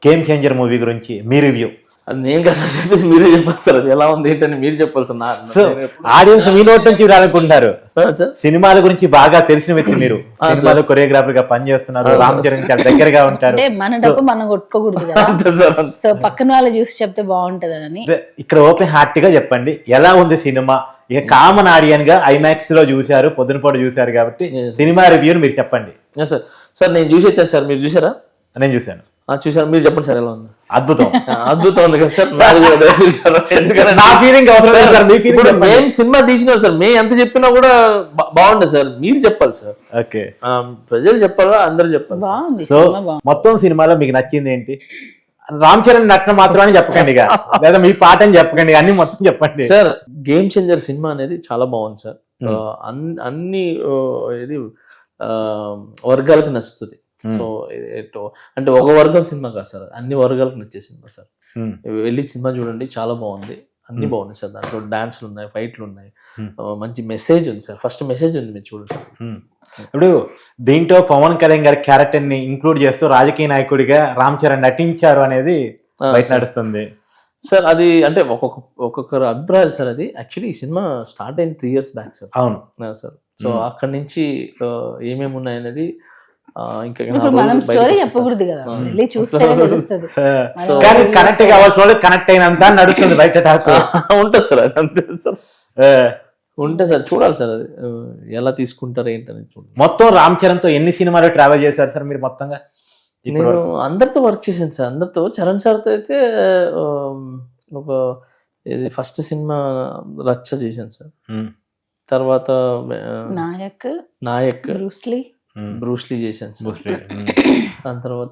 Game changer movie గురించి మీ review. అది నేను కదా చెప్పేసి మీరే చెప్పాలి సార్, అది ఎలా ఉంది ఏంటని మీరు చెప్పాలి సార్. సో ఆడియన్స్ మీ నోట్ నుంచి వినాలనుకుంటున్నారు. సార్ సినిమాల గురించి బాగా తెలిసిన వ్యక్తి మీరు, సినిమాలో కొరియోగ్రాఫర్ గా పనిచేస్తున్నారు, రామ్ చరణ్ చాలా దగ్గరగా ఉంటారు. అంటే మన డబ్బు మనం కొట్టుకోకూడదు కదా, అంతే సార్. సో పక్కన వాళ్ళు చూసి చెప్తే బాగుంటదని. ఇక్కడ ఓపెన్ హార్ట్ గా చెప్పండి, ఎలా ఉంది సినిమా? ఇక కామన్ ఆడియన్ గా ఐమాక్స్ లో చూశారు, పొద్దునపూట చూశారు కాబట్టి సినిమా రివ్యూని మీరు చెప్పండి. సార్ సార్ నేను చూసి వచ్చాను సార్, మీరు చూసారా? నేను చూశాను. చూసాను, మీరు చెప్పండి సార్ ఎలా ఉంది? అద్భుతం. అద్భుతం ఉంది కదా సార్. నాది కూడా అదే feel సార్. ఎందుకంటే నా ఫీలింగ్ అవసరం లేదు సార్, మీ ఇప్పుడు ఫీలింగ్. మేము సినిమా తీసిన సార్, మేము ఎంత చెప్పినా కూడా బాగుండదు సార్, మీరు చెప్పాలి సార్. ఓకే, ప్రజలు చెప్పాలా, అందరూ చెప్పాలి సార్. బాగుంది సో సినిమా, బాగుంది. మొత్తం సినిమాలో మీకు నచ్చింది ఏంటి? రామ్ చరణ్ నటన మాత్రమే చెప్పకండి, ఇక లేదా మీ పాట అని చెప్పకండి, అన్ని మొత్తం చెప్పండి సార్. గేమ్ చేంజర్ సినిమా అనేది చాలా బాగుంది సార్. అన్ని ఇది వర్గాలకు నచ్చుతుంది. సో అంటే ఒక వర్గం సినిమా కాదు సార్, అన్ని వర్గాలకు నచ్చే సినిమా సార్. వెళ్ళి సినిమా చూడండి, చాలా బాగుంది, అన్ని బాగున్నాయి సార్. దాంట్లో డాన్స్లు ఉన్నాయి, ఫైట్లు ఉన్నాయి, మంచి మెసేజ్ ఉంది సార్. ఫస్ట్ మెసేజ్ ఉంది, మీరు చూడండి. ఇప్పుడు దీంట్లో పవన్ కళ్యాణ్ గారి క్యారెక్టర్ ని ఇంక్లూడ్ చేస్తూ రాజకీయ నాయకుడిగా రామ్ చరణ్ నటించారు అనేది బయట నడుస్తుంది సార్. అది అంటే ఒక్కొక్కరు అభిప్రాయాలు సార్. అది యాక్చువల్లీ ఈ సినిమా స్టార్ట్ అయిన 3 years బ్యాక్ సార్. అవును సార్. సో అక్కడి నుంచి ఏమేమి ఉన్నాయనేది ఇంకా ఇప్పుడు మనం స్టోరీ చెప్పకూడదు కదా, వెళ్ళి చూస్తే తెలుస్తుంది. కానీ కనెక్ట్ కావాల్సిన వాళ్ళు కనెక్ట్ అయినంత నడుస్తుంది బయట టాక్. ఉంటుంది సార్, అది అంతే సార్. ఉంటే సార్ చూడాలి సార్, అది ఎలా తీసుకుంటారు ఏంటని చూడండి. మొత్తం రామ్ చరణ్ తో ఎన్ని సినిమాలు ట్రావెల్ చేశారు సార్ మీరు మొత్తంగా? నేను అందరితో వర్క్ చేశాను సార్. అందరితో, చరణ్ సార్తో అయితే ఒక ఇది ఫస్ట్ సినిమా రచ్చ చేశాను సార్. తర్వాత నాయక్ బ్రూస్లీ చేశాను సార్. దాని తర్వాత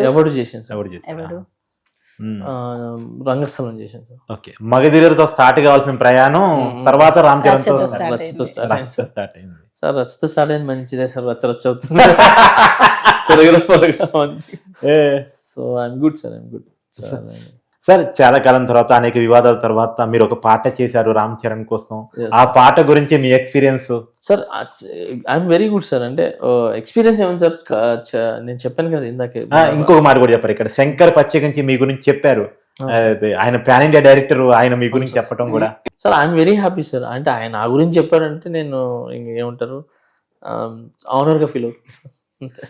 ఎవడు చేశాను సార్. రంగస్థలం చేశాను సార్. ఓకే, మగధీరతో స్టార్ట్ కావాల్సిన ప్రయాణం తర్వాత రామ్ చరణ్ తో స్టార్ట్ అయింది సార్. రచ్చతో స్టార్ట్ అయింది, మంచిదే సార్. రచ్చ అవుతుంది. So I'm good sir, I'm good sir. చాలా కాలం తర్వాత, అనేక వివాదాల తర్వాత మీరు ఒక పాట చేశారు రామ్ చరణ్ కోసం. ఆ పాట గురించి మీ experience? Sir I'm very good sir. అంటే ఎక్స్పీరియన్స్ ఏమన్నా సార్, నేను చెప్పాను కదా ఇందాకే. ఇంకొక మాట కూడా చెప్పారు, ఇక్కడ శంకర్ ప్రత్యేకించి మీ గురించి చెప్పారు. ఆయన పాన్ ఇండియా డైరెక్టర్, ఆయన మీ గురించి చెప్పడం కూడా. Sir I'm very happy sir. అంటే ఆయన నా గురించి చెప్పారంటే నేను ఏమంటారు, ఆనర్గా ఫీల్ అవుతుంది.